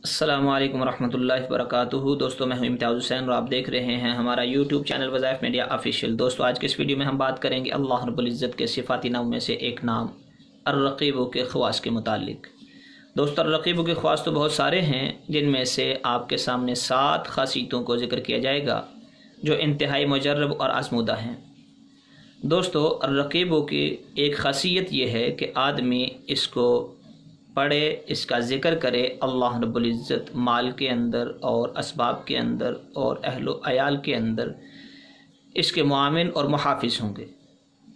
السلام علیکم ورحمۃ اللہ وبرکاتہ۔ دوستوں میں ہوں امتیاز حسین اور آپ دیکھ رہے ہیں ہمارا یوٹیوب چینل وظائف میڈیا آفیشیل۔ دوستوں آج کے اس ویڈیو میں ہم بات کریں گے اللہ رب العزت کے صفاتی نام میں سے ایک نام الرقیب کے خواص کے متعلق۔ دوستوں الرقیب کے خواص تو بہت سارے ہیں، جن میں سے آپ کے سامنے 7 خاصیتوں کو ذکر کیا جائے گا جو انتہائی مجرب اور آزمودہ ہیں۔ دوستو الرقیب کی ایک خاصیت یہ ہے کہ آدمی اس کو پڑھے، اس کا ذکر کرے، اللہ رب العزت مال کے اندر اور اسباب کے اندر اور اہل و عیال کے اندر اس کے معاون اور محافظ ہوں گے،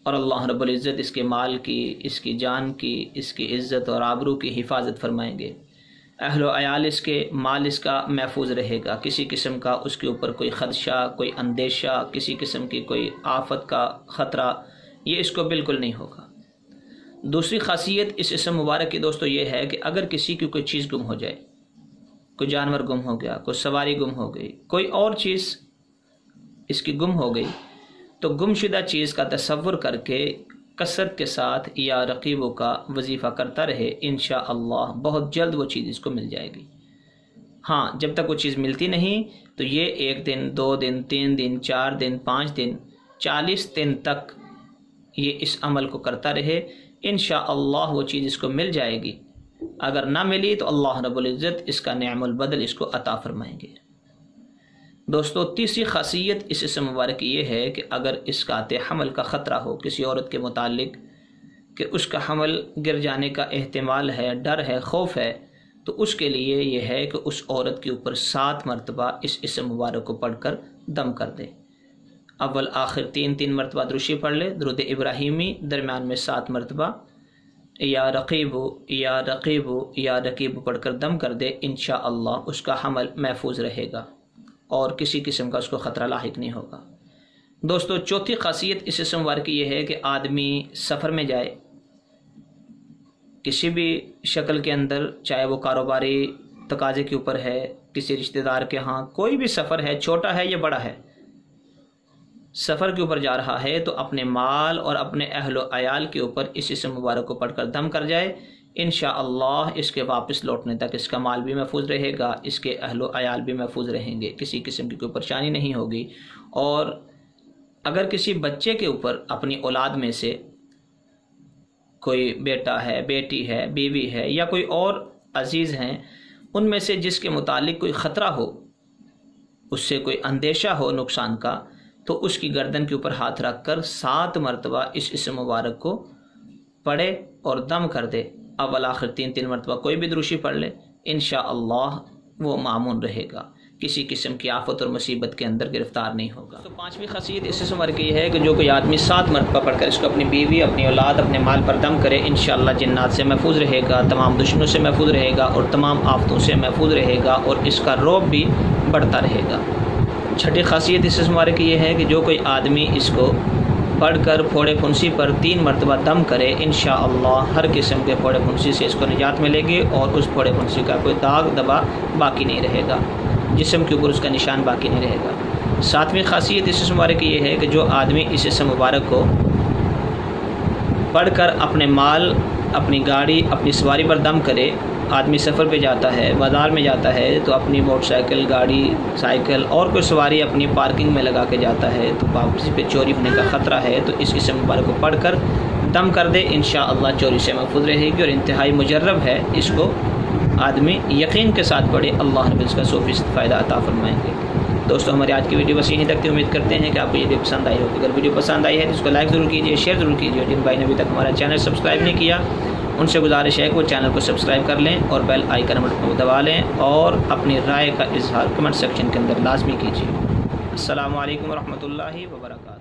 اور اللہ رب العزت اس کے مال کی، اس کی جان کی، اس کی عزت اور آبرو کی حفاظت فرمائیں گے۔ اہل و عیال اس کے، مال اس کا محفوظ رہے گا، کسی قسم کا اس کے اوپر کوئی خدشہ، کوئی اندیشہ، کسی قسم کی کوئی آفت کا خطرہ یہ اس کو بالکل نہیں ہوگا۔ دوسری خاصیت اس اسم مبارک کی دوستو یہ ہے کہ اگر کسی کی کوئی چیز گم ہو جائے، کوئی جانور گم ہو گیا، کوئی سواری گم ہو گئی، کوئی اور چیز اس کی گم ہو گئی، تو گمشدہ چیز کا تصور کر کے کثرت کے ساتھ یا رقیبوں کا وظیفہ کرتا رہے، انشاءاللہ بہت جلد وہ چیز اس کو مل جائے گی۔ ہاں، جب تک وہ چیز ملتی نہیں تو یہ 1 دن، 2 دن، 3 دن، 4 دن، 5 دن، 40 دن تک یہ اس عمل کو کرتا رہے، انشاءاللہ وہ چیز اس کو مل جائے گی۔ اگر نہ ملی تو اللہ رب العزت اس کا نعم البدل اس کو عطا فرمائیں گے۔ دوستو تیسری خاصیت اس اسم مبارک کی یہ ہے کہ اگر اس کا حمل کا خطرہ ہو کسی عورت کے متعلق کہ اس کا حمل گر جانے کا احتمال ہے، ڈر ہے، خوف ہے، تو اس کے لیے یہ ہے کہ اس عورت کے اوپر 7 مرتبہ اس اسم مبارک کو پڑھ کر دم کر دے۔ اول آخر 3 مرتبہ درود پڑھ لے، درود ابراہیمی، درمیان میں 7 مرتبہ یا رقیب یا رقیب یا رقیب پڑھ کر دم کر دے، انشاءاللہ اس کا حمل محفوظ رہے گا اور کسی قسم کا اس کو خطرہ لاحق نہیں ہوگا۔ دوستو چوتھی خاصیت اس اسم مبارک کی یہ ہے کہ آدمی سفر میں جائے کسی بھی شکل کے اندر، چاہے وہ کاروباری تقاضے کے اوپر ہے، کسی رشتہ دار کے ہاں، کوئی بھی سفر ہے، چھوٹا ہے یا بڑا ہے، سفر کے اوپر جا رہا ہے تو اپنے مال اور اپنے اہل و عیال کے اوپر اس اسم مبارک کو پڑھ کر دم کر جائے، انشاءاللہ اس کے واپس لوٹنے تک اس کا مال بھی محفوظ رہے گا، اس کے اہل و عیال بھی محفوظ رہیں گے، کسی قسم کی کوئی پریشانی نہیں ہوگی۔ اور اگر کسی بچے کے اوپر اپنی اولاد میں سے کوئی بیٹا ہے، بیٹی ہے، بیوی ہے یا کوئی اور عزیز ہیں، ان میں سے جس کے متعلق کوئی خطرہ ہو، اس سے کوئی اندیشہ ہو نقصان کا، تو اس کی گردن کے اوپر ہاتھ رکھ کر 7 مرتبہ اس اسم مبارک کو پڑھے اور دم کر دے۔ اول آخر 3 مرتبہ کوئی بھی درود پڑھ لے، انشاءاللہ وہ مامون رہے گا، کسی قسم کی آفت اور مصیبت کے اندر گرفتار نہیں ہوگا۔ تو 5ویں خاصیت اس اسم مبارک کی یہ ہے کہ جو کوئی آدمی 7 مرتبہ پڑھ کر اس کو اپنی بیوی، اپنی اولاد، اپنے مال پر دم کرے، انشاءاللہ جنات سے محفوظ رہے گا، تمام دشمنوں سے محفوظ رہے گا اور تمام آفتوں سے محفوظ رہے گا، اور اس کا رعب بھی بڑھتا رہے گا۔ چھٹی خاصیت اس اسم مبارک کی یہ ہے کہ جو کوئی آدمی اس کو پڑھ کر پھوڑے پھنسی پر 3 مرتبہ دم کرے، انشاءاللہ ہر قسم کے پھوڑے پھنسی سے اس کو نجات ملے گی اور اس پھوڑے پھنسی کا کوئی داغ دبا باقی نہیں رہے گا، جسم کے اوپر اس کا نشان باقی نہیں رہے گا۔ 7ویں خاصیت اس اسم مبارک کی یہ ہے کہ جو آدمی اس اسم مبارک کو پڑھ کر اپنے مال، اپنی گاڑی، اپنی سواری پر دم کرے، آدمی سفر پہ جاتا ہے، بازار میں جاتا ہے تو اپنی موٹر سائیکل، گاڑی، سائیکل اور کوئی سواری اپنی پارکنگ میں لگا کے جاتا ہے تو واپسی پہ چوری ہونے کا خطرہ ہے، تو اس اسم مبارک کو پڑھ کر دم کر دے، انشاءاللہ چوری سے محفوظ رہے گی، اور انتہائی مجرب ہے، اس کو آدمی یقین کے ساتھ پڑھے، اللہ رب اس کا 100% فائدہ عطا فرمائیں گے۔ دوستو ہماری آج کی ویڈیو بس یہیں تک تھی، امید کرتے ہیں کہ آپ کو یہ ویڈیو پسند آئی ہوگی۔ اگر ویڈیو پسند آئی ہے تو اس کو لائک ضرور کیجیے، شیئر ضرور کیجیے، جن بھائی نے ابھی تک ہمارا چینل سبسکرائب نہیں کیا ان سے گزارش ہے کہ وہ چینل کو سبسکرائب کر لیں اور بیل آئیکن کو دبا لیں، اور اپنی رائے کا اظہار کمنٹ سیکشن کے اندر لازمی کیجیے۔ السلام علیکم ورحمۃ اللہ وبرکاتہ۔